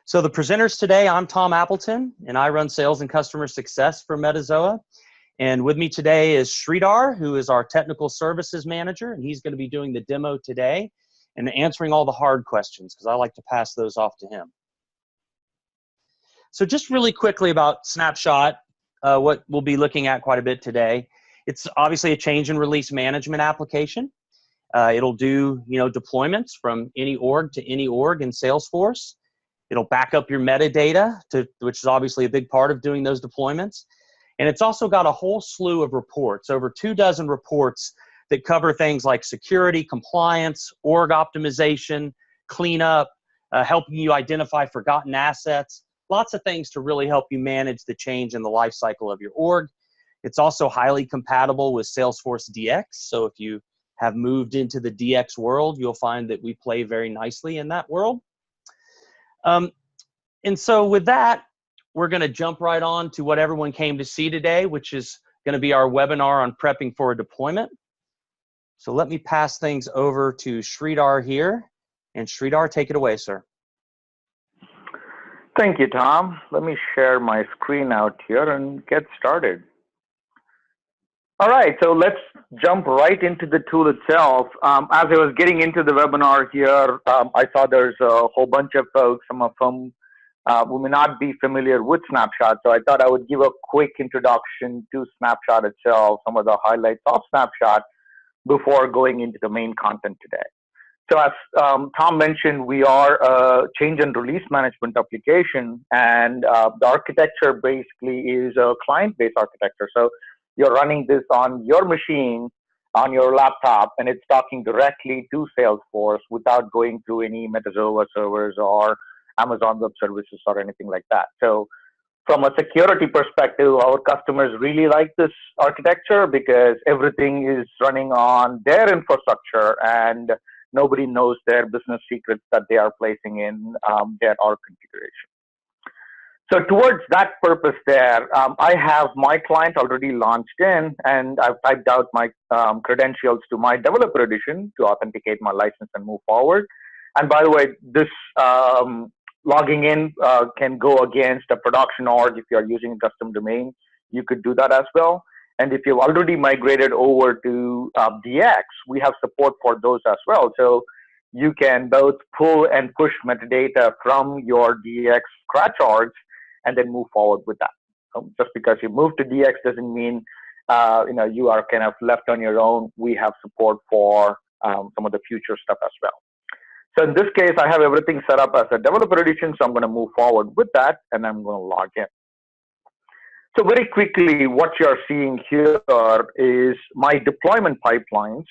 So the presenters today, I'm Tom Appleton, and I run sales and customer success for Metazoa. And with me today is Sridhar, who is our technical services manager, and he's going to be doing the demo today and answering all the hard questions because I like to pass those off to him. So just really quickly about Snapshot, what we'll be looking at quite a bit today. It's obviously a change and release management application. It'll do deployments from any org to any org in Salesforce. It'll back up your metadata, which is obviously a big part of doing those deployments. And it's also got a whole slew of reports, over 24 reports that cover things like security, compliance, org optimization, cleanup, helping you identify forgotten assets, lots of things to really help you manage the change in the life cycle of your org. It's also highly compatible with Salesforce DX. So if you have moved into the DX world, you'll find that we play very nicely in that world. And so with that, we're going to jump right on to what everyone came to see today, which is going to be our webinar on prepping for a deployment. So let me pass things over to Sridhar here. And Sridhar, take it away, sir. Thank you, Tom. Let me share my screen out here and get started. All right, so let's jump right into the tool itself. As I was getting into the webinar here, I saw there's a whole bunch of folks, some of whom who may not be familiar with Snapshot. So I thought I would give a quick introduction to Snapshot itself, some of the highlights of Snapshot before going into the main content today. So as Tom mentioned, we are a change and release management application, and the architecture basically is a client-based architecture. So you're running this on your machine, on your laptop, and it's talking directly to Salesforce without going through any Metazoa servers or Amazon Web Services or anything like that. So from a security perspective, our customers really like this architecture because everything is running on their infrastructure and nobody knows their business secrets that they are placing in their org configuration. So towards that purpose there, I have my client already launched in, and I've typed out my credentials to my developer edition to authenticate my license and move forward. And by the way, this logging in can go against a production org. If you're using a custom domain, you could do that as well. And if you've already migrated over to DX, we have support for those as well. So you can both pull and push metadata from your DX scratch orgs and then move forward with that. Just because you move to DX doesn't mean you are kind of left on your own. We have support for some of the future stuff as well. So in this case, I have everything set up as a developer edition, so I'm going to move forward with that, and I'm going to log in. So very quickly, what you're seeing here is my deployment pipelines.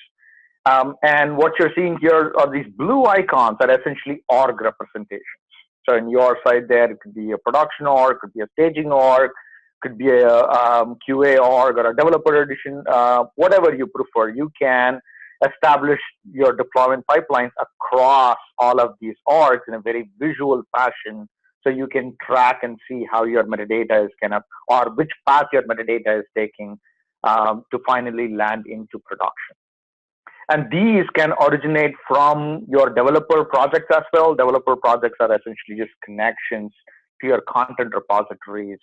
And what you're seeing here are these blue icons that are essentially org representations. So in your side there, it could be a production org, could be a staging org, could be a QA org or a developer edition, whatever you prefer. You can establish your deployment pipelines across all of these orgs in a very visual fashion, so you can track and see how your metadata is or which path your metadata is taking to finally land into production. And these can originate from your developer projects as well. Developer projects are essentially just connections to your content repositories.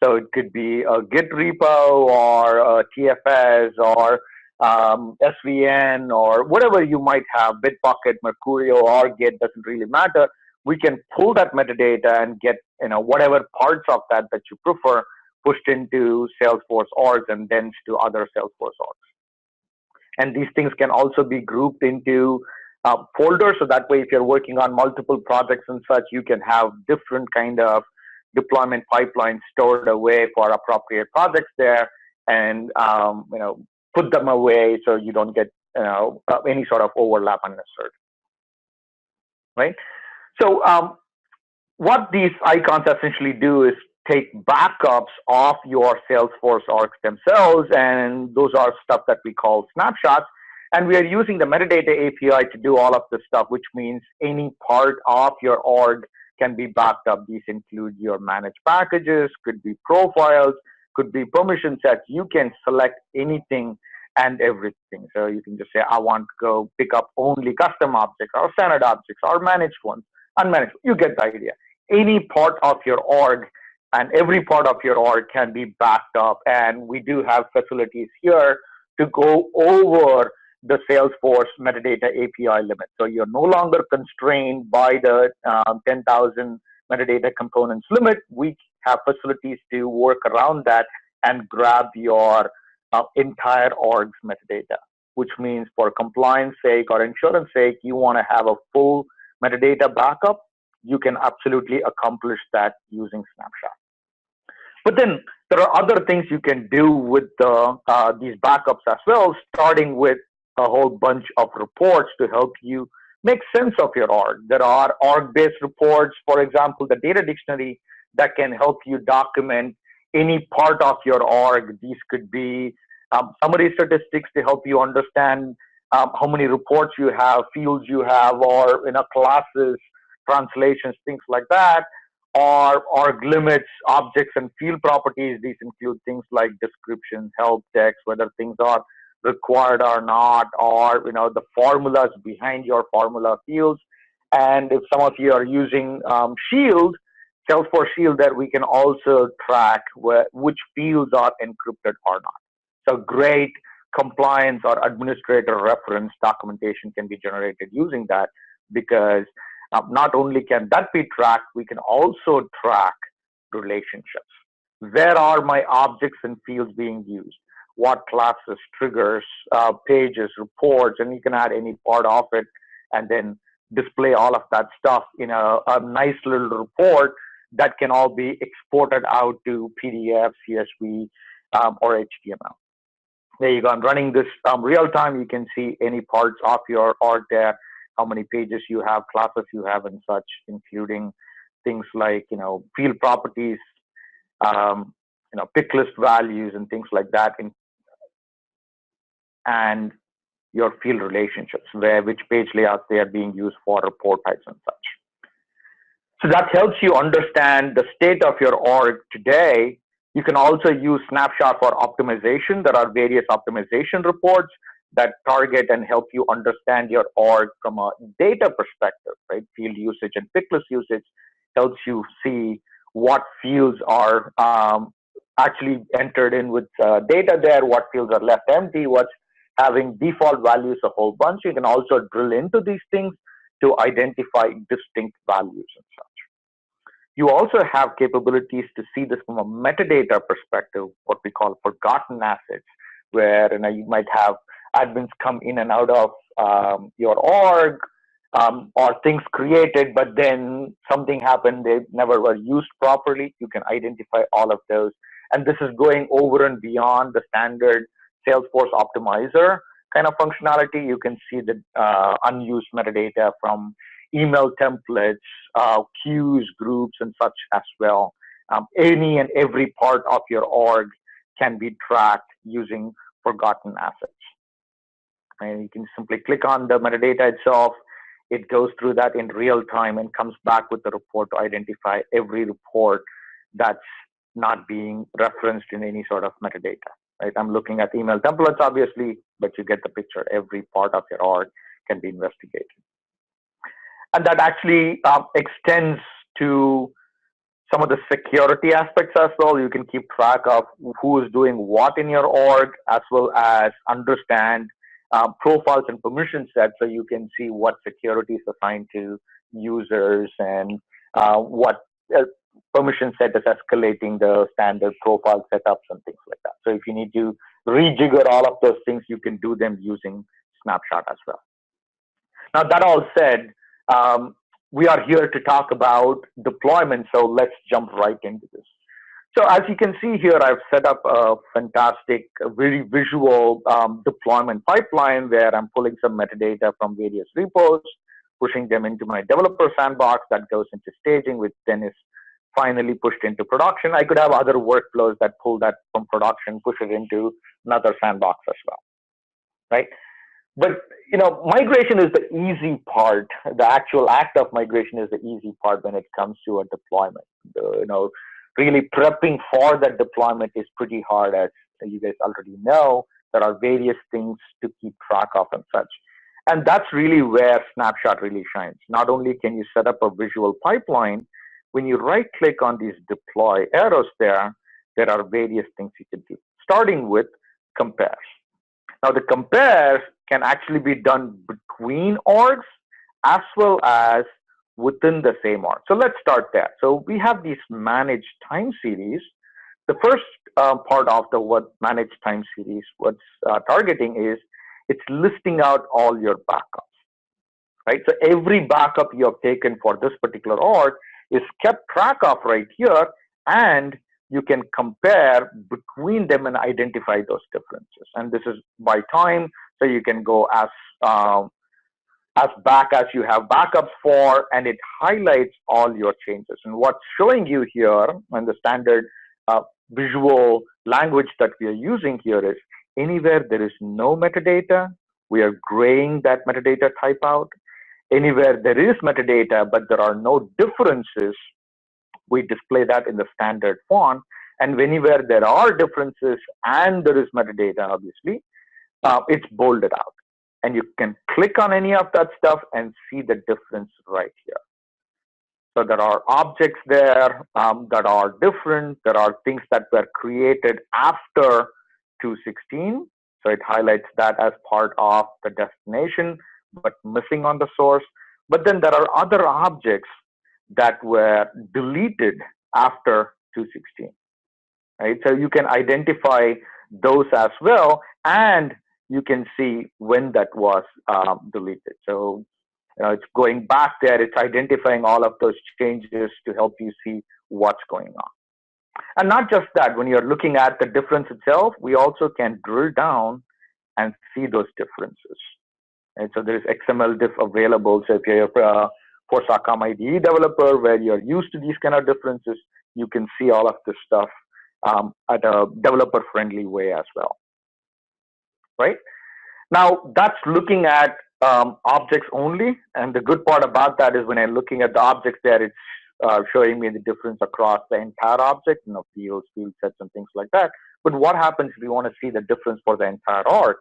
So it could be a Git repo or a TFS or SVN or whatever you might have, Bitbucket, Mercurio, or Git, doesn't really matter. We can pull that metadata and get whatever parts of that you prefer pushed into Salesforce orgs and then to other Salesforce orgs. And these things can also be grouped into folders. So that way, if you're working on multiple projects and such, you can have different kind of deployment pipelines stored away for appropriate projects there, and put them away so you don't get any sort of overlap unnecessarily. Right. So what these icons essentially do is take backups of your Salesforce orgs themselves, and those are stuff that we call snapshots. And we are using the metadata API to do all of this stuff, which means any part of your org can be backed up. These include your managed packages, could be profiles, could be permission sets. You can select anything and everything. So you can just say, I want to go pick up only custom objects or standard objects or managed ones, unmanaged. You get the idea. any part of your org, and every part of your org can be backed up. And we do have facilities here to go over the Salesforce metadata API limit. So you're no longer constrained by the 10,000 metadata components limit. We have facilities to work around that and grab your entire org's metadata, which means for compliance sake or insurance sake, you want to have a full metadata backup, you can absolutely accomplish that using Snapshot. But then there are other things you can do with these backups as well, starting with a whole bunch of reports to help you make sense of your org. There are org-based reports, for example, the data dictionary that can help you document any part of your org. These could be summary statistics to help you understand how many reports you have, fields you have, or classes, translations, things like that, or org limits, objects, and field properties. These include things like descriptions, help text, whether things are required or not, or the formulas behind your formula fields. And if some of you are using Shield, Salesforce Shield, that we can also track which fields are encrypted or not. So great compliance or administrator reference documentation can be generated using that, because not only can that be tracked, we can also track relationships. Where are my objects and fields being used? What classes, triggers, pages, reports, and you can add any part of it and then display all of that stuff in a nice little report that can all be exported out to PDF, CSV, or HTML. There you go. I'm running this real time. You can see any parts of your org there, how many pages you have, classes you have, and such, including things like field properties, pick list values, and things like that, and your field relationships, which page layouts they are being used for, report types, and such. So that helps you understand the state of your org today. You can also use Snapshot for optimization. There are various optimization reports that target and help you understand your org from a data perspective, right? Field usage and pick list usage helps you see what fields are actually entered in with data there, what fields are left empty, what's having default values, a whole bunch. You can also drill into these things to identify distinct values and such. You also have capabilities to see this from a metadata perspective, what we call forgotten assets, where you might have admins come in and out of your org, or things created, but then something happened, they never were used properly. You can identify all of those. And this is going over and beyond the standard Salesforce optimizer kind of functionality. You can see the unused metadata from email templates, queues, groups, and such as well. Any and every part of your org can be tracked using forgotten assets. And you can simply click on the metadata itself. It goes through that in real time and comes back with the report to identify every report that's not being referenced in any sort of metadata. Right? I'm looking at email templates, obviously, but you get the picture. Every part of your org can be investigated. And that actually extends to some of the security aspects as well. You can keep track of who is doing what in your org, as well as understand profiles and permission sets, so you can see what security is assigned to users and what permission set is escalating the standard profile setups and things like that. So if you need to rejigger all of those things, you can do them using Snapshot as well. Now, that all said, we are here to talk about deployment, so let's jump right into this. So as you can see here, I've set up a fantastic, very visual deployment pipeline where I'm pulling some metadata from various repos, pushing them into my developer sandbox that goes into staging, which then is finally pushed into production. I could have other workflows that pull that from production, push it into another sandbox as well, right? But migration is the easy part. The actual act of migration is the easy part when it comes to a deployment. Really prepping for that deployment is pretty hard, as you guys already know. There are various things to keep track of and such. And that's really where Snapshot really shines. Not only can you set up a visual pipeline, when you right click on these deploy arrows there are various things you can do, starting with compares. Now the compares can actually be done between orgs as well as within the same org. So let's start there. So we have these managed time series. The first part of the what managed time series, what's targeting is it's listing out all your backups, right? So every backup you have taken for this particular org is kept track of right here, and you can compare between them and identify those differences. And this is by time, so you can go as back as you have backups for, and it highlights all your changes. And what's showing you here in the standard visual language that we are using here is anywhere there is no metadata, we are graying that metadata type out. Anywhere there is metadata, but there are no differences, we display that in the standard font. And anywhere there are differences and there is metadata, obviously, it's bolded out. And you can click on any of that stuff and see the difference right here. So there are objects there that are different. There are things that were created after 216. So it highlights that as part of the destination, but missing on the source. But then there are other objects that were deleted after 216. Right? So you can identify those as well, and you can see when that was deleted. So it's going back there, it's identifying all of those changes to help you see what's going on. And not just that, when you're looking at the difference itself, we also can drill down and see those differences. And so there's XML diff available. So if you're a Force.com IDE developer where you're used to these kind of differences, you can see all of this stuff at a developer-friendly way as well. Right? Now, that's looking at objects only. And the good part about that is when I'm looking at the objects there, it's showing me the difference across the entire object, fields, field sets, and things like that. But what happens if you want to see the difference for the entire org?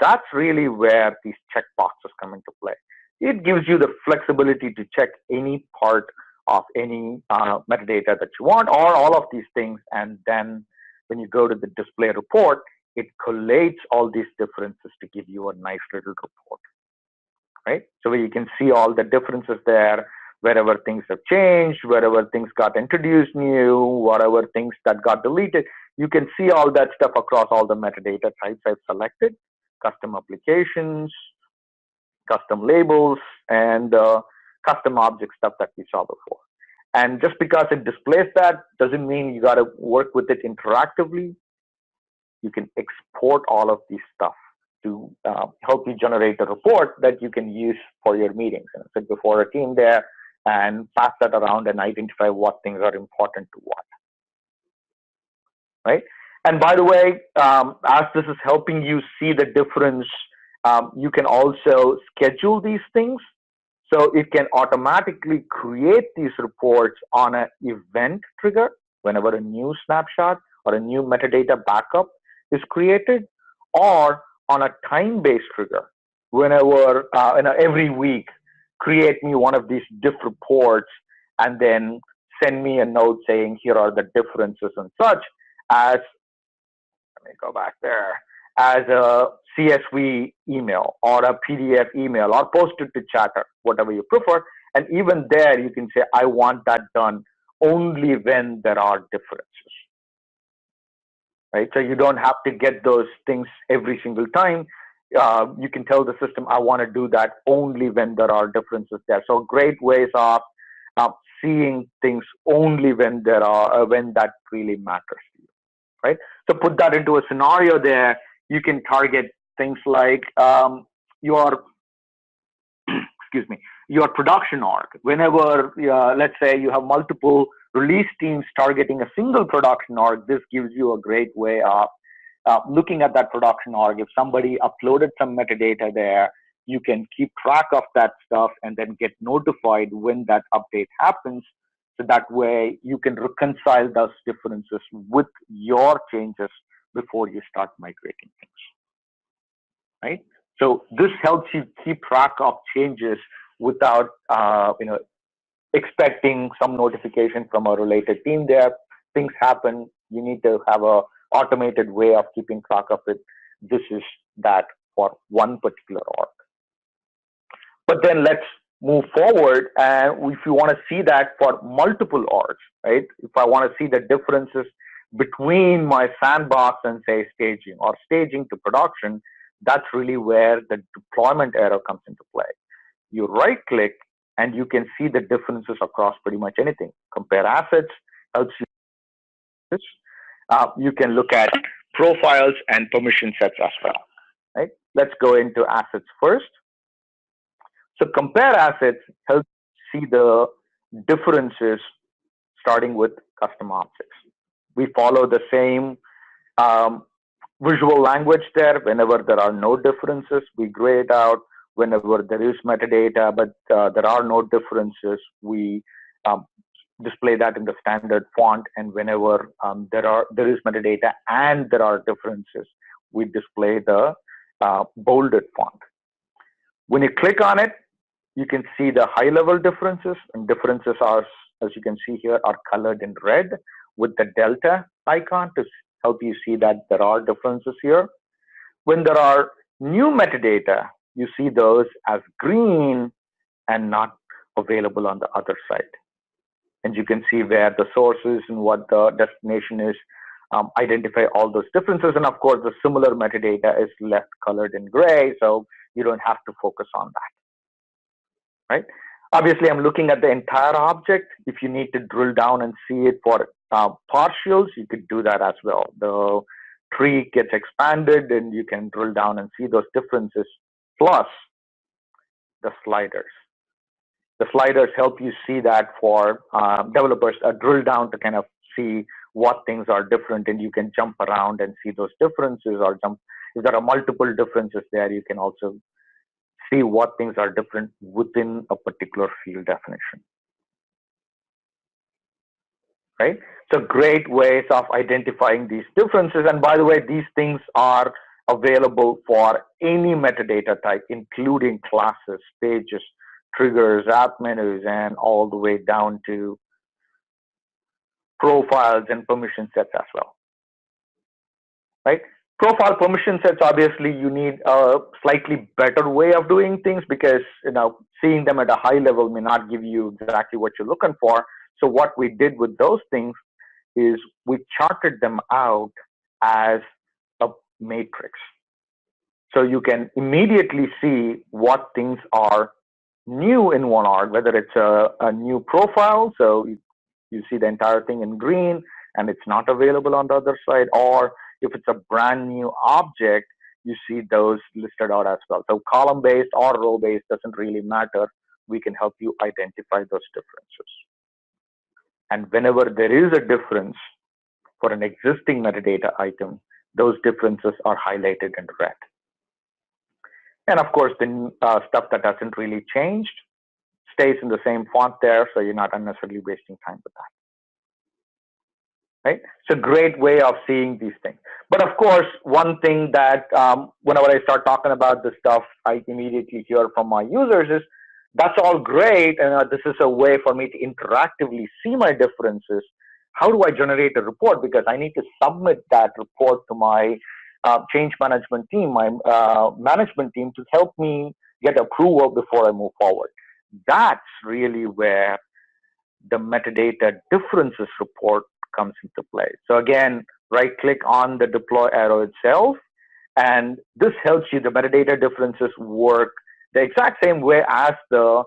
That's really where these checkboxes come into play. It gives you the flexibility to check any part of any metadata that you want, or all of these things. And then when you go to the display report, it collates all these differences to give you a nice little report, right? So you can see all the differences there, wherever things have changed, wherever things got introduced new, whatever things that got deleted. You can see all that stuff across all the metadata types I've selected, custom applications, custom labels, and custom object stuff that we saw before. And just because it displays that doesn't mean you got to work with it interactively. You can export all of these stuff to help you generate a report that you can use for your meetings and sit before a team there and pass that around and identify what things are important to what. Right? And by the way, as this is helping you see the difference, you can also schedule these things. So it can automatically create these reports on an event trigger whenever a new snapshot or a new metadata backup is created, or on a time-based trigger whenever every week create me one of these diff reports and then send me a note saying here are the differences and such, as let me go back there, as a CSV email or a PDF email, or post it to Chatter, whatever you prefer. And even there you can say I want that done only when there are differences. Right? So you don't have to get those things every single time. You can tell the system, I want to do that only when there are differences there. So great ways of seeing things only when there are, when that really matters to you, right? So put that into a scenario there. You can target things like your, excuse me, your production org. Whenever, let's say you have multiple release teams targeting a single production org, this gives you a great way of looking at that production org. If somebody uploaded some metadata there, you can keep track of that stuff and then get notified when that update happens. So that way you can reconcile those differences with your changes before you start migrating things, right? So this helps you keep track of changes without, expecting some notification from a related team there. Things happen. You need to have a automated way of keeping track of it. This is that for one particular org. But then let's move forward, and if you want to see that for multiple orgs, right? If I want to see the differences between my sandbox and say staging or staging to production, that's really where the deployment arrow comes into play. You right click and you can see the differences across pretty much anything. Compare assets helps you. You can look at profiles and permission sets as well, right? Let's go into assets first. So compare assets helps see the differences starting with custom objects. We follow the same visual language there. Whenever there are no differences, we gray it out. Whenever there is metadata, but there are no differences, we display that in the standard font. And whenever there is metadata and there are differences, we display the bolded font. When you click on it, you can see the high-level differences, and differences are, as you can see here, are colored in red with the delta icon to help you see that there are differences here. When there are new metadata, you see those as green and not available on the other side. And you can see where the source is and what the destination is, identify all those differences. And of course, the similar metadata is left colored in gray, so you don't have to focus on that, right? Obviously, I'm looking at the entire object. If you need to drill down and see it for partials, you could do that as well. The tree gets expanded and you can drill down and see those differences, plus the sliders. The sliders help you see that for developers, drill down to kind of see what things are different, and you can jump around and see those differences, or if there are multiple differences there, you can also see what things are different within a particular field definition. Right? So great ways of identifying these differences. And by the way, these things are available for any metadata type, including classes, pages, triggers, app menus, and all the way down to profiles and permission sets as well. Right? Profile permission sets, obviously, you need a slightly better way of doing things, because seeing them at a high level may not give you exactly what you're looking for. So what we did with those things is we charted them out as a matrix. So you can immediately see what things are new in one org, whether it's a new profile, so you see the entire thing in green and it's not available on the other side, or if it's a brand new object, you see those listed out as well. So column-based or row-based doesn't really matter. We can help you identify those differences. And whenever there is a difference for an existing metadata item, those differences are highlighted in red. And of course, the stuff that hasn't really changed stays in the same font there, so you're not unnecessarily wasting time with that. Right? It's a great way of seeing these things. But of course, one thing that whenever I start talking about this stuff, I immediately hear from my users is, that's all great, and this is a way for me to interactively see my differences. How do I generate a report? Because I need to submit that report to my change management team, my management team, to help me get approval before I move forward. That's really where the metadata differences report comes into play. So again, right click on the deploy arrow itself, and this helps you. The metadata differences work the exact same way as the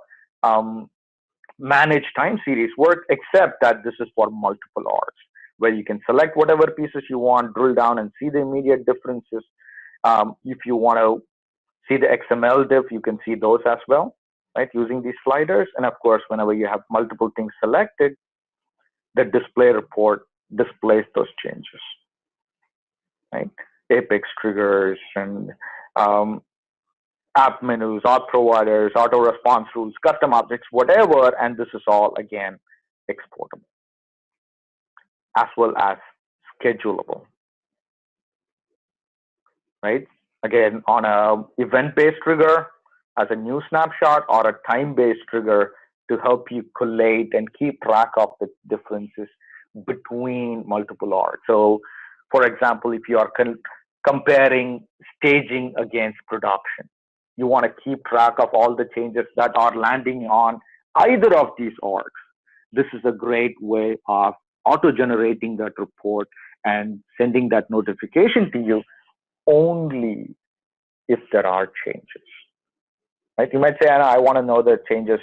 managed time series work, except that this is for multiple orgs, where you can select whatever pieces you want, drill down and see the immediate differences. If you want to see the XML diff, you can see those as well, right, using these sliders. And of course, whenever you have multiple things selected, the display report displays those changes, right? Apex triggers and app menus, auth providers, auto response rules, custom objects, whatever, and this is all, again, exportable, as well as schedulable, right? Again, on a event-based trigger as a new snapshot, or a time-based trigger to help you collate and keep track of the differences between multiple orgs. So, for example, if you are comparing staging against production, you want to keep track of all the changes that are landing on either of these orgs. This is a great way of auto-generating that report and sending that notification to you only if there are changes. Right? You might say, Anna, I want to know the changes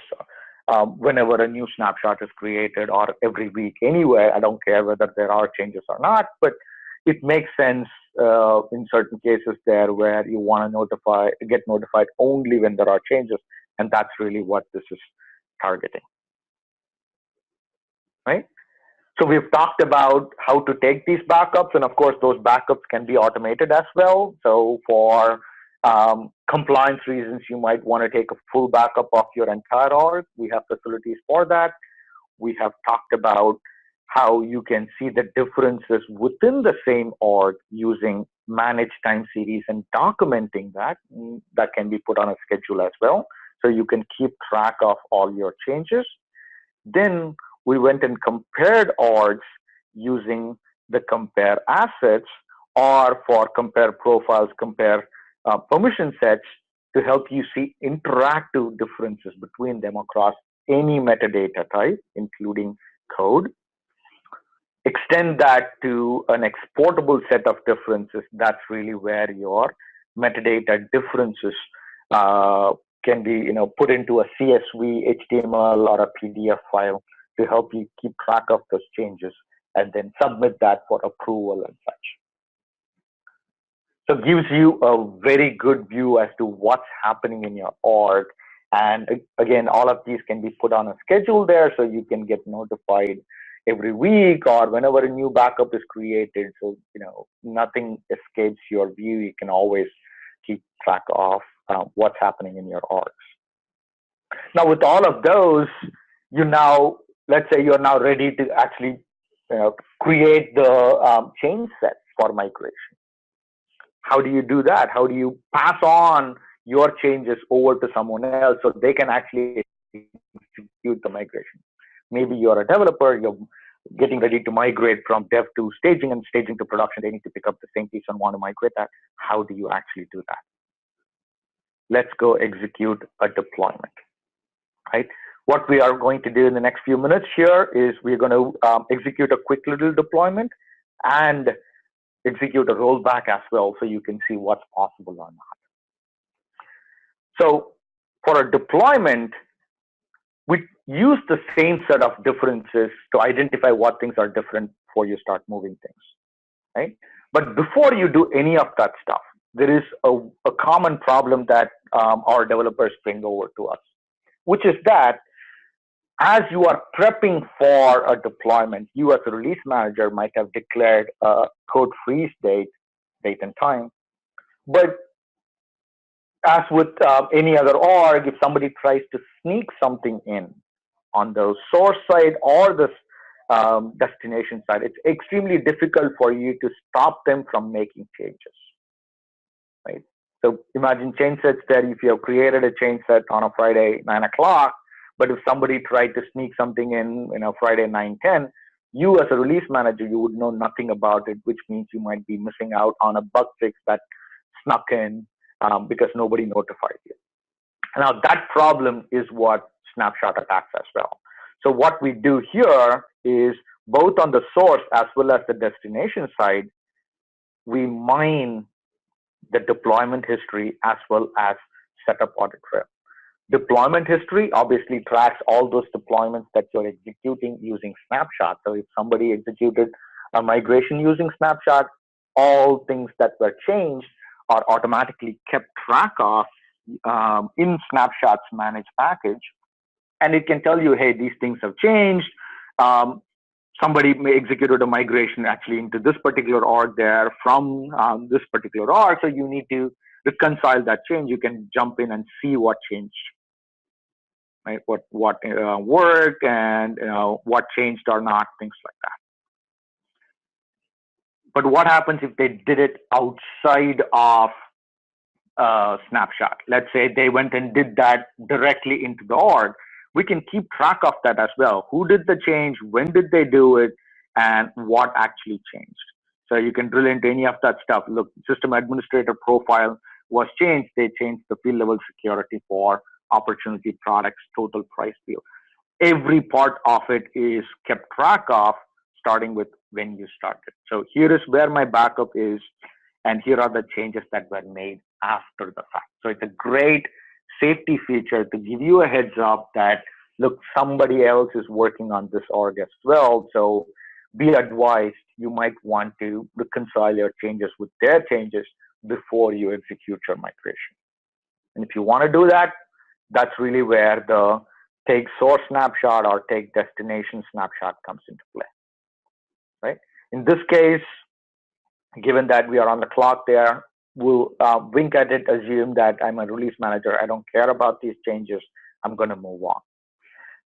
whenever a new snapshot is created or every week anyway. I don't care whether there are changes or not, but it makes sense in certain cases there where you want to get notified only when there are changes, and that's really what this is targeting. Right? So we've talked about how to take these backups, and of course those backups can be automated as well. So for compliance reasons, you might want to take a full backup of your entire org. We have facilities for that. We have talked about how you can see the differences within the same org using managed time series and documenting that. That can be put on a schedule as well. So you can keep track of all your changes. Then we went and compared orgs using the compare assets, or for compare profiles, compare permission sets, to help you see interactive differences between them across any metadata type, including code. Extend that to an exportable set of differences. That's really where your metadata differences can be, put into a CSV, HTML, or a PDF file to help you keep track of those changes and then submit that for approval and such. So it gives you a very good view as to what's happening in your org. And again, all of these can be put on a schedule there, so you can get notified every week or whenever a new backup is created. So, nothing escapes your view. You can always keep track of what's happening in your orgs. Now, with all of those, let's say you're now ready to actually create the change set for migration. How do you do that? How do you pass on your changes over to someone else so they can actually execute the migration? Maybe you're a developer, you're getting ready to migrate from dev to staging and staging to production. They need to pick up the same piece and want to migrate that. How do you actually do that? Let's go execute a deployment, right? What we are going to do in the next few minutes here is we're going to execute a quick little deployment and execute a rollback as well, so you can see what's possible or not. So for a deployment, we use the same set of differences to identify what things are different before you start moving things, right? But before you do any of that stuff, there is a common problem that our developers bring over to us, which is that as you are prepping for a deployment, you as a release manager might have declared a code freeze date and time. But as with any other org, if somebody tries to sneak something in on the source side or the destination side, it's extremely difficult for you to stop them from making changes, right? So imagine change sets there. If you have created a change set on a Friday, 9 o'clock, but if somebody tried to sneak something in, Friday 9:10, you as a release manager, you would know nothing about it, which means you might be missing out on a bug fix that snuck in because nobody notified you. Now that problem is what Snapshot attacks as well. So what we do here is both on the source as well as the destination side, we mine the deployment history as well as setup audit trail. Deployment history obviously tracks all those deployments that you're executing using Snapshot. So if somebody executed a migration using Snapshot, all things that were changed are automatically kept track of in Snapshot's managed package. And it can tell you, hey, these things have changed. Somebody may executed a migration actually into this particular org there from this particular org. So you need to reconcile that change. You can jump in and see what changed, right? What worked and what changed or not, things like that. But what happens if they did it outside of Snapshot? Let's say they went and did that directly into the org. we can keep track of that as well. Who did the change? When did they do it? And what actually changed? So you can drill into any of that stuff. Look, system administrator profile was changed. They changed the field level security for opportunity products, total price field. Every part of it is kept track of, starting with when you started. So here is where my backup is, and here are the changes that were made after the fact. So it's a great safety feature to give you a heads up that, look, somebody else is working on this org as well. So be advised, you might want to reconcile your changes with their changes before you execute your migration. And if you want to do that, that's really where the take source snapshot or take destination snapshot comes into play, right? In this case, given that we are on the clock there, we'll wink at it, assume that I'm a release manager. I don't care about these changes. I'm going to move on.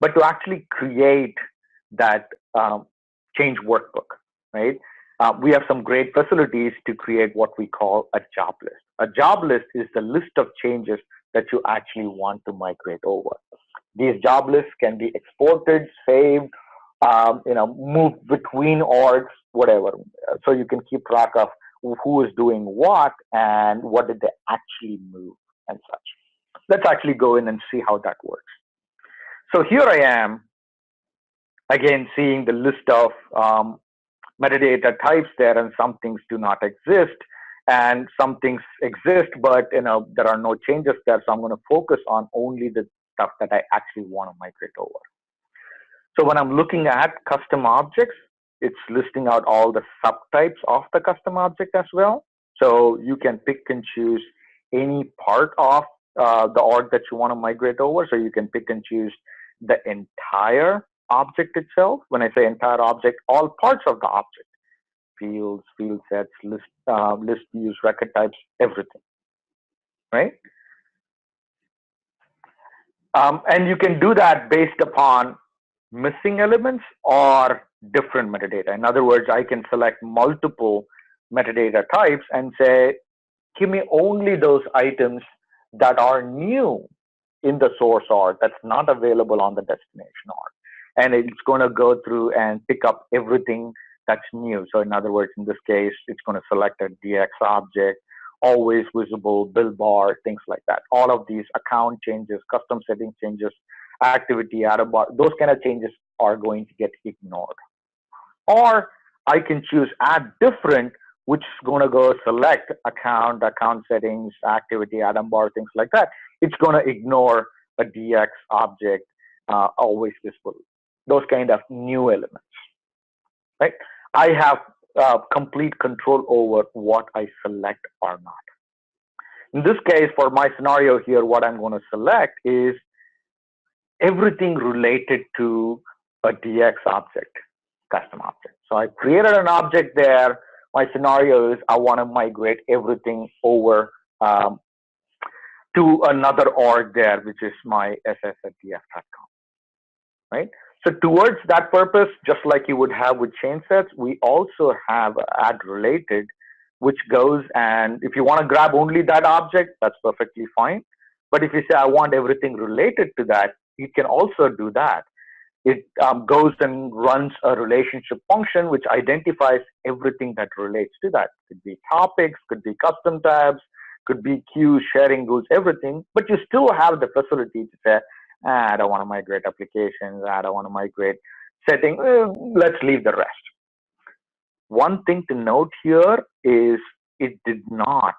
But to actually create that change workbook, right? We have some great facilities to create what we call a job list. A job list is the list of changes that you actually want to migrate over. These job lists can be exported, saved, moved between orgs, whatever. So you can keep track of who is doing what and what did they actually move and such. Let's actually go in and see how that works. So here I am, again, seeing the list of metadata types there, and some things do not exist, and some things exist, but there are no changes there. So I'm going to focus on only the stuff that I actually want to migrate over. So when I'm looking at custom objects, it's listing out all the subtypes of the custom object as well. So you can pick and choose any part of the org that you want to migrate over. So you can pick and choose the entire object itself. When I say entire object, all parts of the object, fields, field sets, list views, record types, everything, right? And you can do that based upon missing elements or different metadata. In other words, I can select multiple metadata types and say, give me only those items that are new in the source org that's not available on the destination org. And it's going to go through and pick up everything that's new. So in other words, in this case, it's going to select a DX object, always visible, bill bar, things like that. All of these account changes, custom setting changes, activity, add a bar, those kind of changes are going to get ignored. Or I can choose add different, which is going to go select account settings, activity, add a bar, things like that. It's going to ignore a DX object, always visible. Those kind of new elements, right? I have complete control over what I select or not. In this case, for my scenario here, what I'm going to select is everything related to a DX object, custom object. So I created an object there. My scenario is I want to migrate everything over to another org there, which is my ss@df.com, right? So towards that purpose, just like you would have with chain sets, we also have add related, which goes, and if you want to grab only that object, that's perfectly fine. But if you say, I want everything related to that, you can also do that. It goes and runs a relationship function, which identifies everything that relates to that. Could be topics, could be custom tabs, could be queues, sharing rules, everything. But you still have the facility to say, I don't want to migrate applications. I don't want to migrate settings. Let's leave the rest. One thing to note here is it did not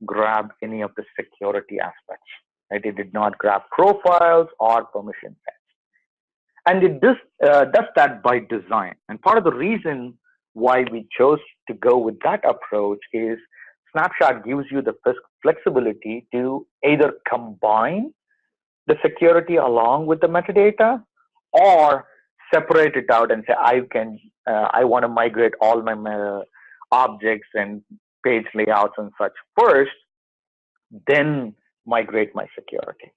grab any of the security aspects. Right? It did not grab profiles or permission sets. And it does that by design. And part of the reason why we chose to go with that approach is Snapshot gives you the flexibility to either combine the security along with the metadata, or separate it out and say, I want to migrate all my objects and page layouts and such first, then migrate my security.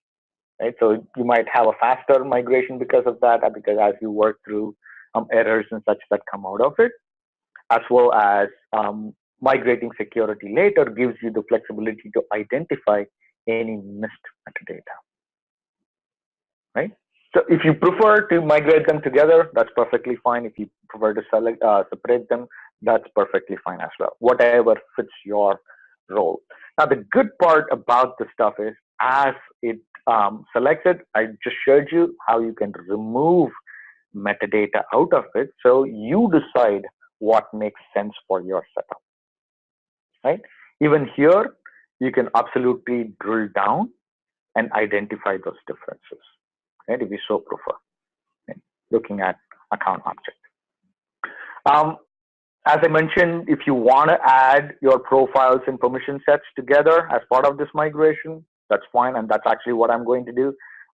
Right? So you might have a faster migration because of that, because as you work through errors and such that come out of it, as well as migrating security later gives you the flexibility to identify any missed metadata. Right? So if you prefer to migrate them together, that's perfectly fine. If you prefer to separate them, that's perfectly fine as well. Whatever fits your role. Now, the good part about the stuff is, as it selects it, I just showed you how you can remove metadata out of it. So you decide what makes sense for your setup, right? Even here, you can absolutely drill down and identify those differences, right? If you so prefer, right? Looking at account object. As I mentioned, if you want to add your profiles and permission sets together as part of this migration, that's fine. And that's actually what I'm going to do.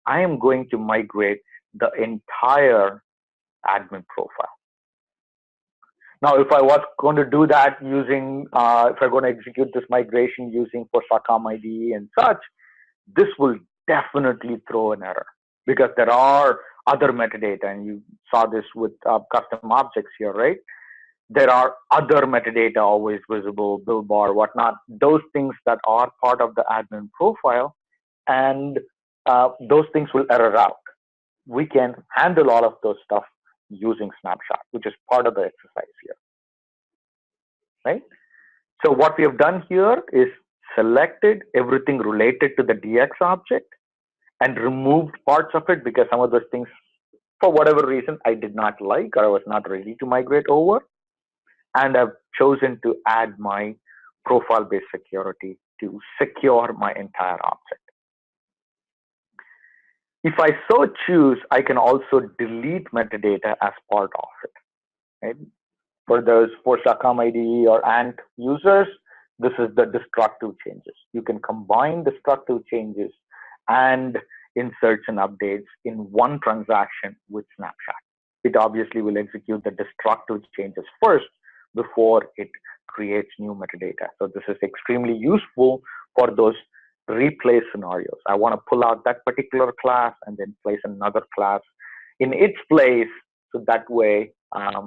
I am going to migrate the entire admin profile. Now, if I was going to do that using, if I'm going to execute this migration using for.com IDE and such, this will definitely throw an error because there are other metadata, and you saw this with custom objects here, right? There are other metadata always visible, bill bar, whatnot, those things that are part of the admin profile, and those things will error out. We can handle all of those stuff using Snapshot, which is part of the exercise here, right? So what we have done here is selected everything related to the DX object and removed parts of it because some of those things, for whatever reason, I did not like or I was not ready to migrate over. And I've chosen to add my profile-based security to secure my entire object. If I so choose, I can also delete metadata as part of it. Right? For those Force.com IDE or Ant users, this is the destructive changes. You can combine destructive changes and inserts and updates in one transaction with Snapshot. It obviously will execute the destructive changes first before it creates new metadata. So this is extremely useful for those replace scenarios. I want to pull out that particular class and then place another class in its place. So that way my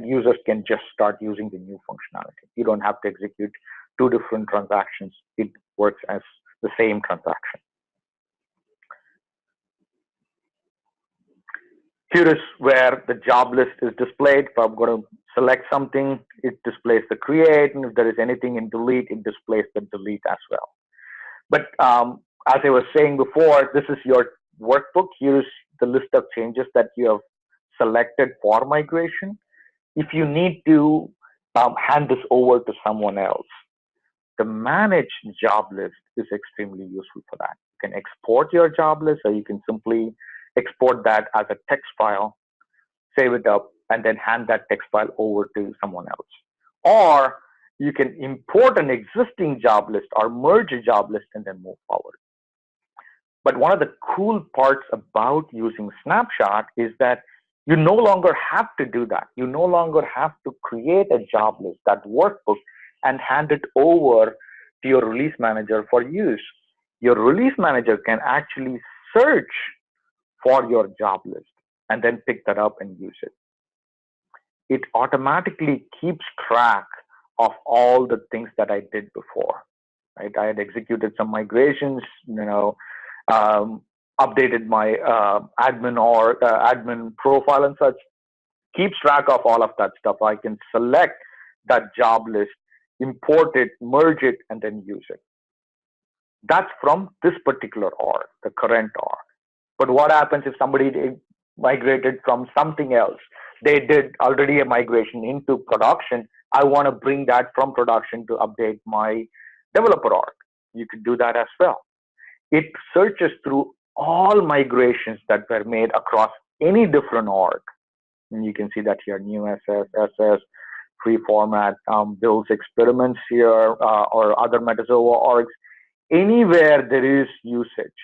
users can just start using the new functionality. You don't have to execute two different transactions. It works as the same transaction. Here is where the job list is displayed. If I'm going to select something, it displays the create, and if there is anything in delete, it displays the delete as well. But as I was saying before, this is your workbook. Here's the list of changes that you have selected for migration. If you need to hand this over to someone else, the manage job list is extremely useful for that. You can export your job list, or you can simply export that as a text file, save it up, and then hand that text file over to someone else. Or you can import an existing job list or merge a job list and then move forward. But one of the cool parts about using Snapshot is that you no longer have to do that. You no longer have to create a job list, that workbook, and hand it over to your release manager for use. Your release manager can actually search for your job list and then pick that up and use it. It automatically keeps track of all the things that I did before. Right? I had executed some migrations, updated my admin profile and such. Keeps track of all of that stuff. I can select that job list, import it, merge it, and then use it. That's from this particular org, the current org. But what happens if somebody migrated from something else? They did already a migration into production. I want to bring that from production to update my developer org. You could do that as well. It searches through all migrations that were made across any different org. And you can see that here, new SS, free format, builds experiments here, or other Metazoa orgs. Anywhere there is usage,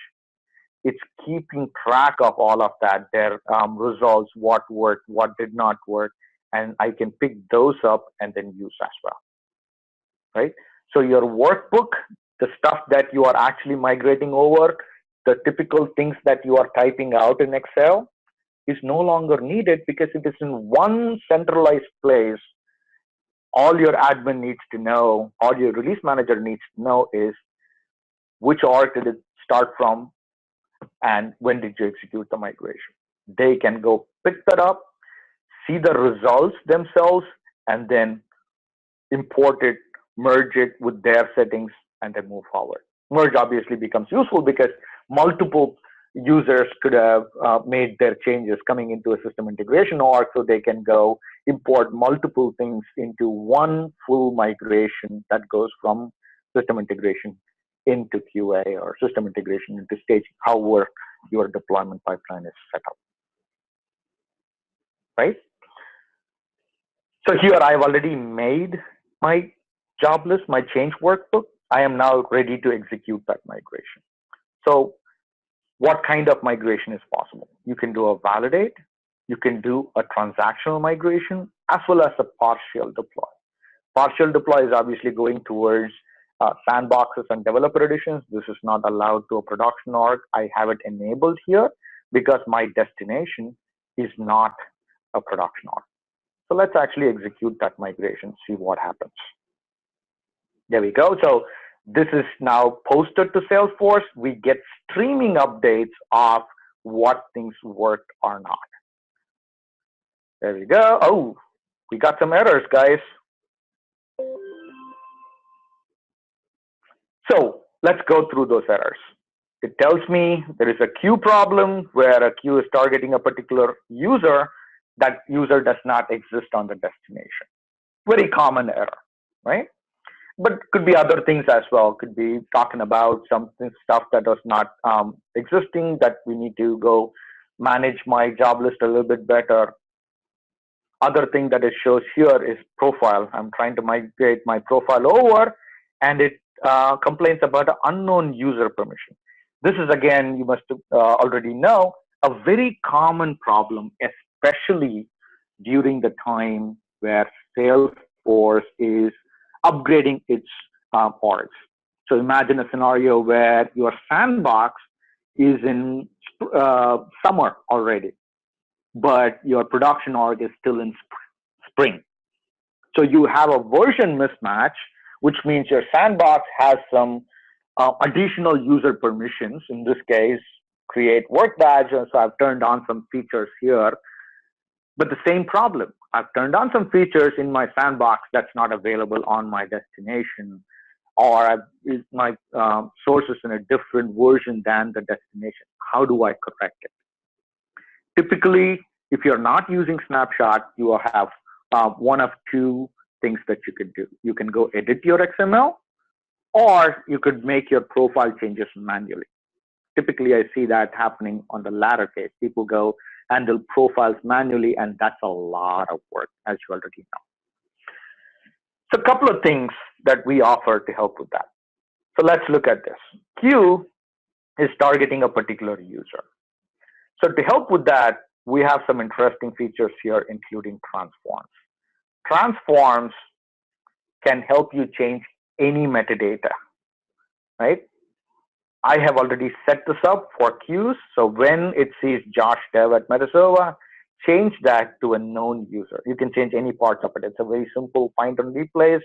it's keeping track of all of that, their results, what worked, what did not work, and I can pick those up and then use as well, right? So your workbook, the stuff that you are actually migrating over, the typical things that you are typing out in Excel is no longer needed because it is in one centralized place. All your admin needs to know, all your release manager needs to know is which org did it start from, and when did you execute the migration. They can go pick that up, see the results themselves, and then import it, merge it with their settings, and then move forward. Merge obviously becomes useful because multiple users could have made their changes coming into a system integration org, so they can go import multiple things into one full migration that goes from system integration into QA or system integration into staging, however your deployment pipeline is set up, right? So here I've already made my job list, my change workbook. I am now ready to execute that migration. So what kind of migration is possible? You can do a validate, you can do a transactional migration, as well as a partial deploy. Partial deploy is obviously going towards sandboxes and developer editions. This is not allowed to a production org. I have it enabled here because my destination is not a production org. So let's actually execute that migration, see what happens. There we go. So this is now posted to Salesforce. We get streaming updates of what things worked or not. There we go. Oh, we got some errors, guys. So let's go through those errors. It tells me there is a queue problem where a queue is targeting a particular user. That user does not exist on the destination. Very common error, right? But could be other things as well. Could be talking about some stuff that was not existing that we need to go manage my job list a little bit better. Other thing that it shows here is profile. I'm trying to migrate my profile over, and it complains about an unknown user permission. This is, again, you must already know, a very common problem, especially during the time where Salesforce is upgrading its orgs. So imagine a scenario where your sandbox is in summer already, but your production org is still in spring. So you have a version mismatch, which means your sandbox has some additional user permissions. In this case, create work badge. So I've turned on some features here, but the same problem. I've turned on some features in my sandbox that's not available on my destination, or my source is in a different version than the destination. How do I correct it? Typically, if you're not using Snapshot, you will have one of two things that you could do. You can go edit your XML, or you could make your profile changes manually. Typically, I see that happening on the latter case. People go handle profiles manually, and that's a lot of work, as you already know. So a couple of things that we offer to help with that. So let's look at this. Queue is targeting a particular user. So to help with that, we have some interesting features here, including transforms. Transforms can help you change any metadata, right? I have already set this up for queues. So when it sees Josh Dev at Metazoa, change that to a known user. You can change any parts of it. It's a very simple find and replace.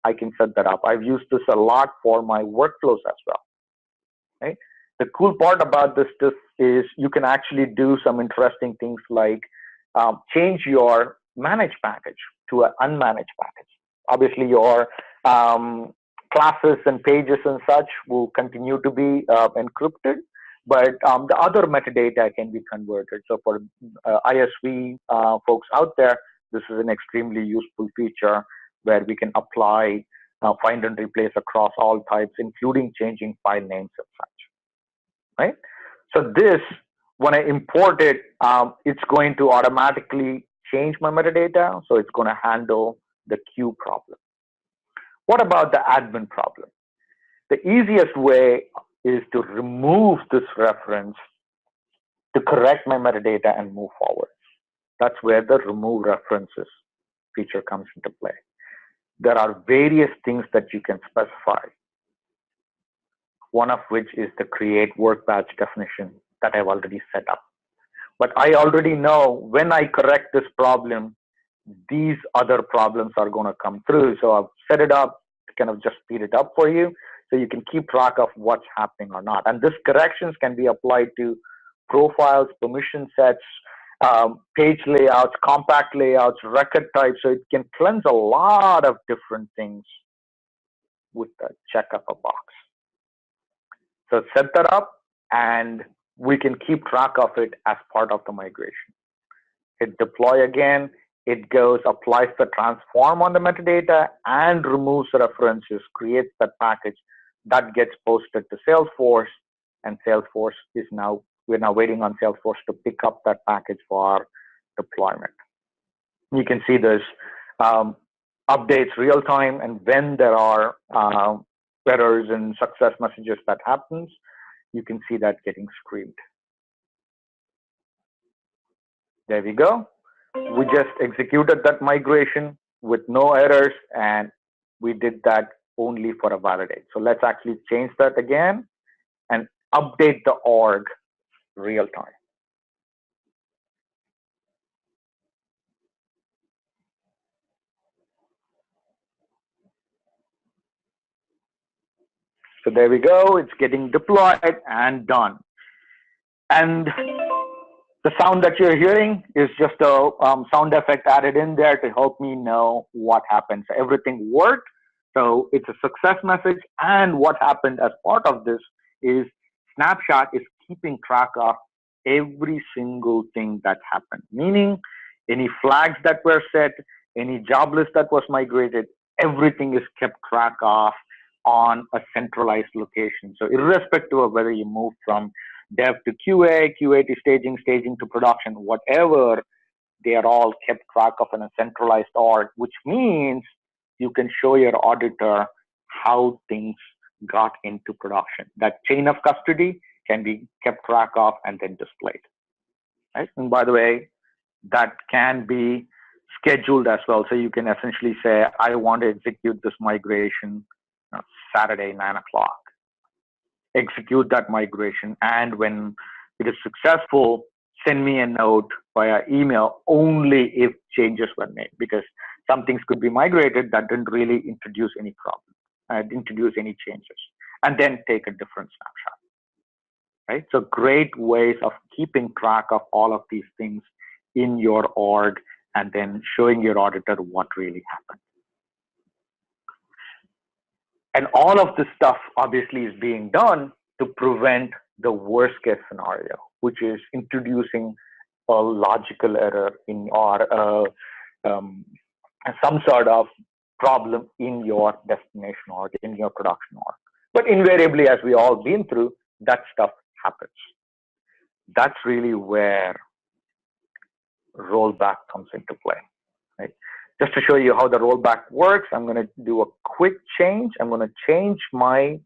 I can set that up. I've used this a lot for my workflows as well, right? The cool part about this is you can actually do some interesting things like change your managed package to an unmanaged package. Obviously, your classes and pages and such will continue to be encrypted, but the other metadata can be converted. So for ISV folks out there, this is an extremely useful feature where we can apply find and replace across all types, including changing file names and such, right? So this, when I import it, it's going to automatically change my metadata, so it's going to handle the queue problem. What about the admin problem? The easiest way is to remove this reference to correct my metadata and move forward. That's where the remove references feature comes into play. There are various things that you can specify, one of which is the create work batch definition that I've already set up. But I already know when I correct this problem, these other problems are going to come through. So I've set it up to kind of just speed it up for you. so you can keep track of what's happening or not. And this corrections can be applied to profiles, permission sets, page layouts, compact layouts, record types. So it can cleanse a lot of different things with the check of a box. So set that up, and we can keep track of it as part of the migration. Hit deploy again. It goes, applies the transform on the metadata and removes the references, creates that package that gets posted to Salesforce, and Salesforce is now, we're now waiting on Salesforce to pick up that package for deployment. You can see this updates real time, and when there are errors and success messages that happens, you can see that getting screened. There we go. We just executed that migration with no errors, and we did that only for a validate. So let's actually change that again and update the org real time. So there we go. It's getting deployed and done. And the sound that you're hearing is just a sound effect added in there to help me know what happened. So everything worked. So it's a success message. And what happened as part of this is Snapshot is keeping track of every single thing that happened, meaning any flags that were set, any job list that was migrated, everything is kept track of on a centralized location. So irrespective of whether you move from dev to QA, QA to staging, staging to production, whatever, they are all kept track of in a centralized org, which means you can show your auditor how things got into production. That chain of custody can be kept track of and then displayed. Right? And by the way, that can be scheduled as well. So you can essentially say, I want to execute this migration Saturday, 9 o'clock. Execute that migration, and when it is successful, send me a note via email only if changes were made, because some things could be migrated that didn't really introduce any problem, introduce any changes, and then take a different snapshot. Right? So great ways of keeping track of all of these things in your org and then showing your auditor what really happened. And all of this stuff obviously is being done to prevent the worst case scenario, which is introducing a logical error in or some sort of problem in your destination org, in your production org. But invariably, as we all been through, that stuff happens. That's really where rollback comes into play. Right? Just to show you how the rollback works, I'm going to do a quick change. I'm going to change my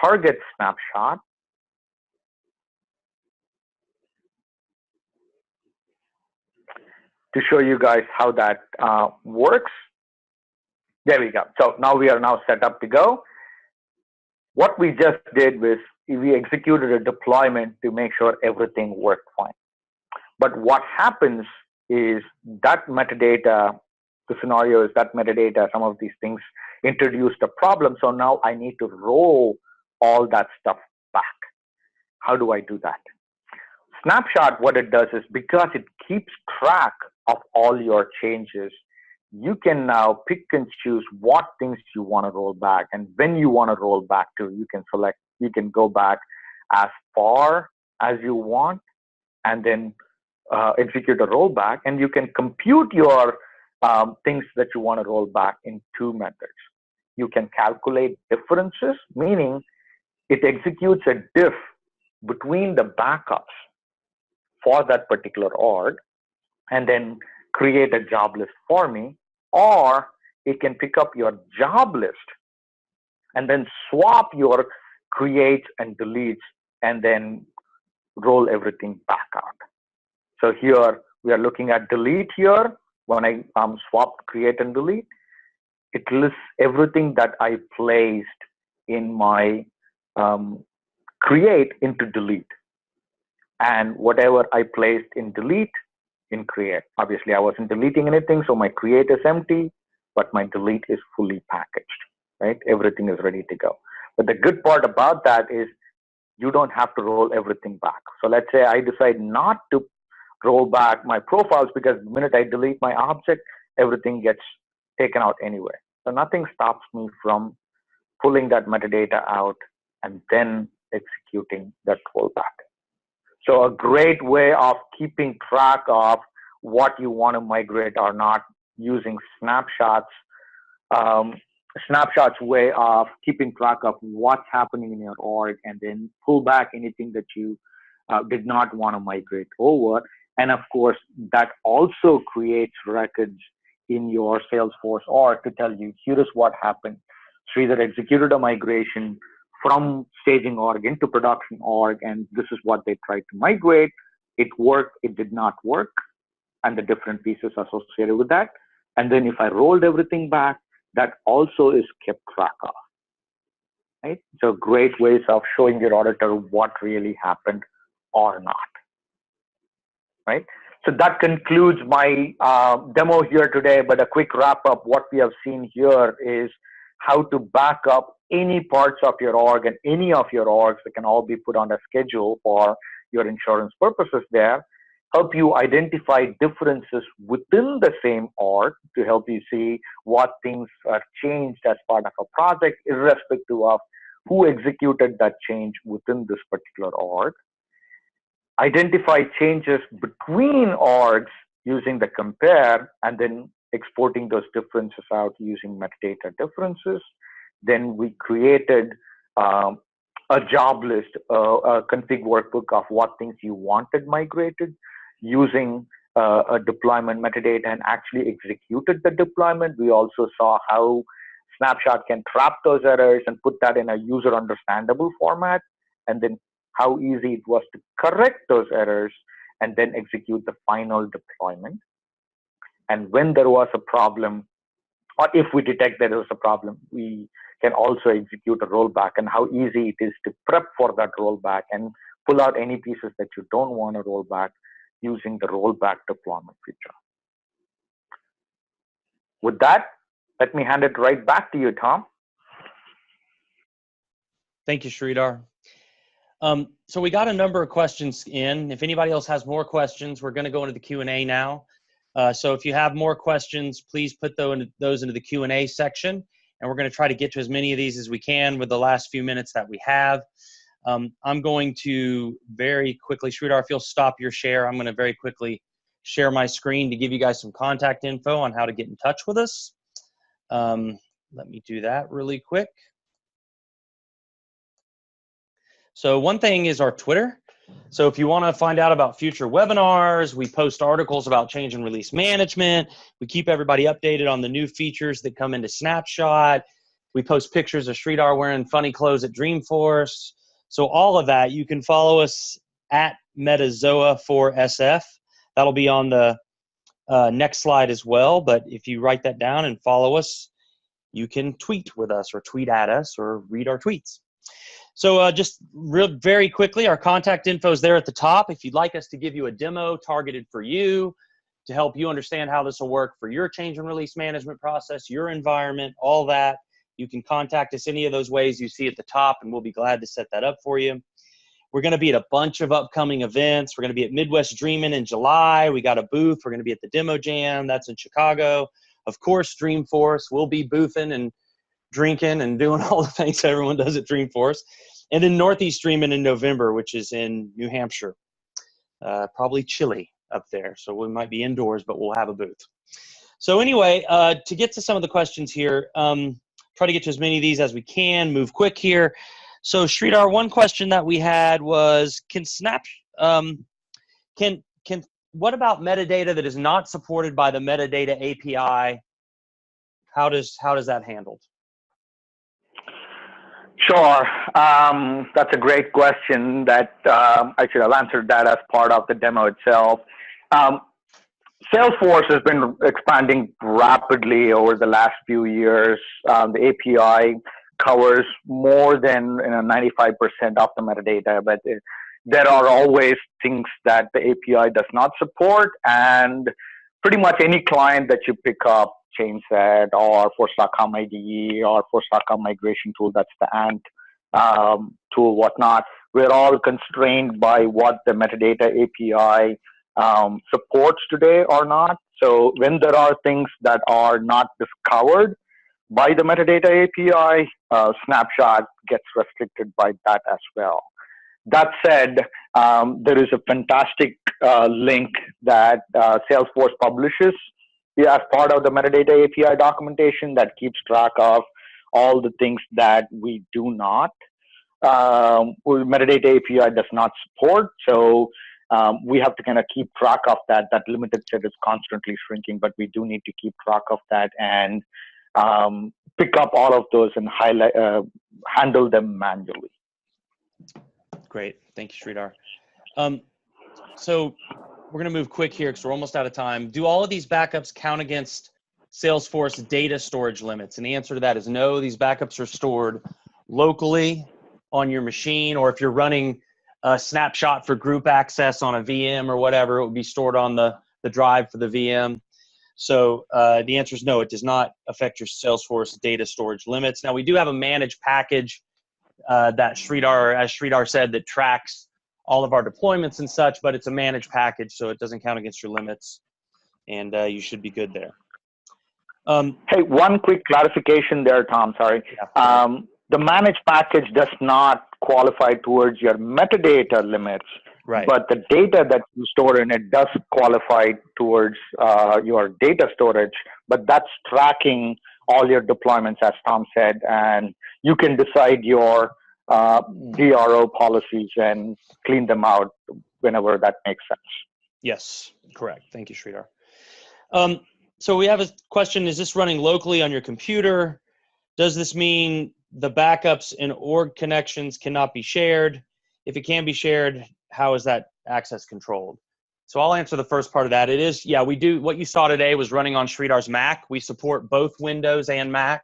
target snapshot to show you guys how that works. There we go. So now we are now set up to go. What we just did was we executed a deployment to make sure everything worked fine. But what happens is that metadata, the scenario is that metadata, some of these things introduced a problem. So now I need to roll all that stuff back. How do I do that? Snapshot, what it does is, because it keeps track of all your changes, you can now pick and choose what things you want to roll back. And when you want to roll back to, you can select, you can go back as far as you want and then execute a rollback. And you can compute your things that you want to roll back in two methods. You can calculate differences, meaning it executes a diff between the backups for that particular org and then create a job list for me, or it can pick up your job list and then swap your creates and deletes and then roll everything back out. So here we are looking at delete here. When I swapped create and delete, it lists everything that I placed in my create into delete, and whatever I placed in delete in create. Obviously, I wasn't deleting anything, so my create is empty, but my delete is fully packaged, right? Everything is ready to go. But the good part about that is you don't have to roll everything back. So let's say I decide not to roll back my profiles because the minute I delete my object, everything gets taken out anyway. So nothing stops me from pulling that metadata out and then executing that rollback. So a great way of keeping track of what you want to migrate or not using snapshots. Snapshots way of keeping track of what's happening in your org and then pull back anything that you did not want to migrate over. And of course, that also creates records in your Salesforce org to tell you, here is what happened. Sridhar executed a migration from staging org into production org, and this is what they tried to migrate. It worked, it did not work, and the different pieces associated with that. And then if I rolled everything back, that also is kept track of, right? So great ways of showing your auditor what really happened or not, right? So that concludes my demo here today, but a quick wrap up. What we have seen here is how to back up any parts of your org and any of your orgs that can all be put on a schedule for your insurance purposes there. Help you identify differences within the same org to help you see what things are changed as part of a project, irrespective of who executed that change within this particular org. Identify changes between orgs using the compare and then exporting those differences out using metadata differences. Then we created a job list, a config workbook of what things you wanted migrated using a deployment metadata and actually executed the deployment. We also saw how Snapshot can trap those errors and put that in a user understandable format, and then how easy it was to correct those errors and then execute the final deployment. And when there was a problem, or if we detect that there was a problem, we can also execute a rollback, and how easy it is to prep for that rollback and pull out any pieces that you don't want to roll back using the rollback deployment feature. With that, let me hand it right back to you, Tom. Thank you, Sridhar. So we got a number of questions in. If anybody else has more questions, we're going to go into the Q&A now. So if you have more questions, please put those into the Q&A section, and we're going to try to get to as many of these as we can with the last few minutes that we have. I'm going to very quickly, Sridhar, if you'll stop your share, I'm going to very quickly share my screen to give you guys some contact info on how to get in touch with us. Let me do that really quick. So one thing is our Twitter. So if you want to find out about future webinars, we post articles about change and release management. We keep everybody updated on the new features that come into Snapshot. We post pictures of Sridhar wearing funny clothes at Dreamforce. So all of that, you can follow us at Metazoa for SF. That'll be on the next slide as well. But if you write that down and follow us, you can tweet with us or tweet at us or read our tweets. So just very quickly, our contact info is there at the top. If you'd like us to give you a demo targeted for you to help you understand how this will work for your change and release management process, your environment, all that, you can contact us any of those ways you see at the top, and we'll be glad to set that up for you. We're going to be at a bunch of upcoming events. We're going to be at Midwest Dreamin' in July. We got a booth. We're going to be at the Demo Jam. That's in Chicago. Of course, Dreamforce. We'll be boothing and drinking and doing all the things everyone does at Dreamforce. And then Northeast Dreamin' in November, which is in New Hampshire. Probably chilly up there, so we might be indoors, but we'll have a booth. So anyway, to get to some of the questions here, try to get to as many of these as we can, move quick here. So Sridhar, one question that we had was, what about metadata that is not supported by the metadata API? How does that handled? Sure. That's a great question that I should have answered that as part of the demo itself. Salesforce has been expanding rapidly over the last few years. The API covers more than 95% of the metadata, but there are always things that the API does not support, and pretty much any client that you pick up, ChainSet or Force.com IDE or Force.com migration tool, that's the ANT tool, whatnot. We're all constrained by what the metadata API supports today or not. So when there are things that are not discovered by the metadata API, Snapshot gets restricted by that as well. That said, there is a fantastic link that Salesforce publishes as part of the metadata API documentation that keeps track of all the things that we do not. Metadata API does not support, so we have to kind of keep track of that. That limited set is constantly shrinking, but we do need to keep track of that and pick up all of those and handle them manually. Great. Thank you, Sridhar. So we're going to move quick here because we're almost out of time. Do all of these backups count against Salesforce data storage limits? And the answer to that is no. These backups are stored locally on your machine, or if you're running a Snapshot for group access on a VM or whatever, it would be stored on the drive for the VM. So the answer is no, it does not affect your Salesforce data storage limits. Now, we do have a managed package that as Sridhar said, that tracks all of our deployments and such, but it's a managed package, so it doesn't count against your limits, and you should be good there. Hey, one quick clarification there, Tom, sorry. Yeah. The managed package does not qualify towards your metadata limits, right. But the data that you store in it does qualify towards your data storage, but that's tracking all your deployments, as Tom said, and you can decide your DRO policies and clean them out whenever that makes sense. Yes, correct. Thank you, Sridhar. So we have a question, is this running locally on your computer? Does this mean the backups and org connections cannot be shared? If it can be shared, how is that access controlled? So I'll answer the first part of that. It is, yeah, we do. What you saw today was running on Sridhar's Mac. We support both Windows and Mac.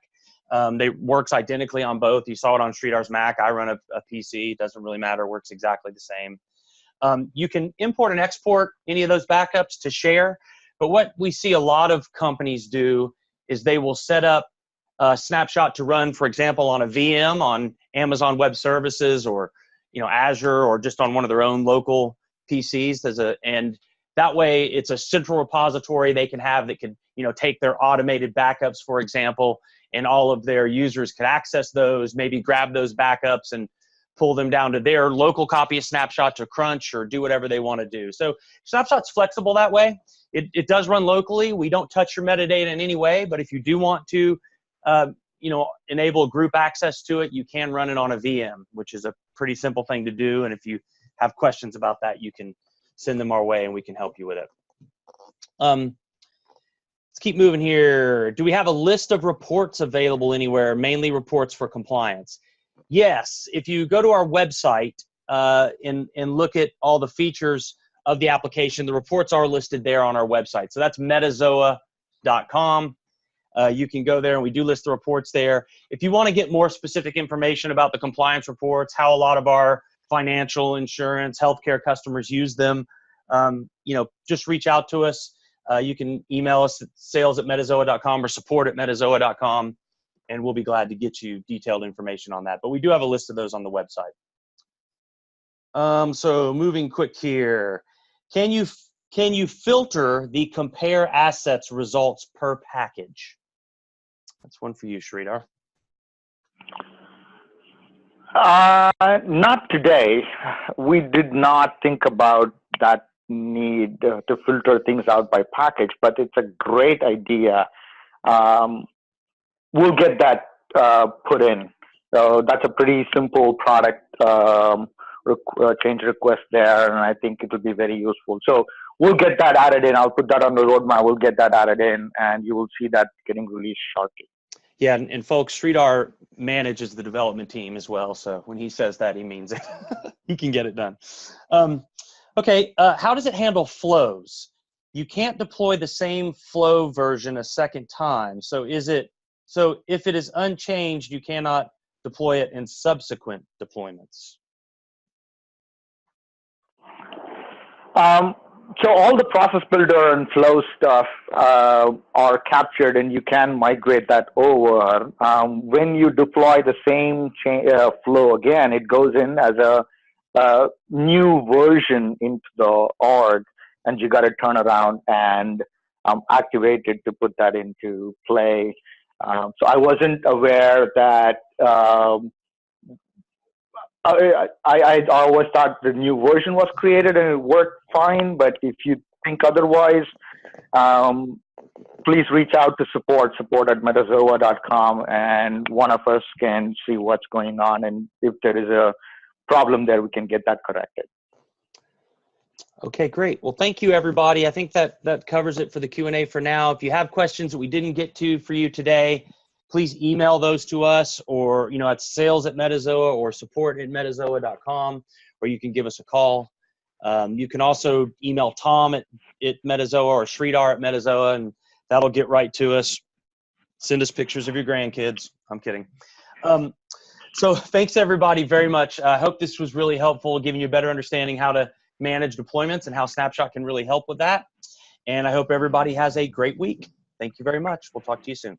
They works identically on both. You saw it on Sridhar's Mac. I run a PC. It doesn't really matter. Works exactly the same. You can import and export any of those backups to share. But what we see a lot of companies do is they will set up a Snapshot to run, for example, on a VM on Amazon Web Services or Azure, or just on one of their own local PCs and that way it's a central repository they can have that can take their automated backups, for example, and all of their users can access those, maybe grab those backups and pull them down to their local copy of Snapshot to crunch or do whatever they want to do. So Snapshot's flexible that way. It does run locally. We don't touch your metadata in any way, but if you do want to enable group access to it, you can run it on a VM, which is a pretty simple thing to do. And if you have questions about that, you can send them our way and we can help you with it. Let's keep moving here. Do we have a list of reports available anywhere, mainly reports for compliance? Yes. If you go to our website and look at all the features of the application, the reports are listed there on our website. So that's metazoa.com. You can go there, and we do list the reports there. If you want to get more specific information about the compliance reports, how a lot of our financial, insurance, healthcare customers use them, just reach out to us. You can email us at sales@metazoa.com or support@metazoa.com, and we'll be glad to get you detailed information on that. But we do have a list of those on the website. So moving quick here. Can you filter the compare assets results per package? That's one for you, Sridhar. Not today. We did not think about that need to filter things out by package, but it's a great idea. We'll get that put in. So that's a pretty simple product change request there, and I think it will be very useful. So we'll get that added in. I'll put that on the roadmap. We'll get that added in, and you will see that getting released shortly. Yeah, and folks, Sridhar manages the development team as well. So when he says that, he means it. He can get it done. Okay, how does it handle flows? You can't deploy the same flow version a second time. So if it is unchanged, you cannot deploy it in subsequent deployments? So all the process builder and flow stuff are captured, and you can migrate that over. When you deploy the same flow again, it goes in as a new version into the org, and you got to turn around and activate it to put that into play. So I wasn't aware that. I always thought the new version was created and it worked fine, but if you think otherwise, please reach out to support at metazoa.com, and one of us can see what's going on, and if there is a problem there, we can get that corrected. Okay, great. Well, thank you, everybody. I think that covers it for the Q&A for now. If you have questions that we didn't get to for you today, please email those to us, or at sales@Metazoa or support@metazoa.com, or you can give us a call. You can also email Tom at Metazoa or Sridhar at Metazoa, and that'll get right to us. Send us pictures of your grandkids. I'm kidding. So thanks, everybody, very much. I hope this was really helpful, giving you a better understanding how to manage deployments and how Snapshot can really help with that. And I hope everybody has a great week. Thank you very much. We'll talk to you soon.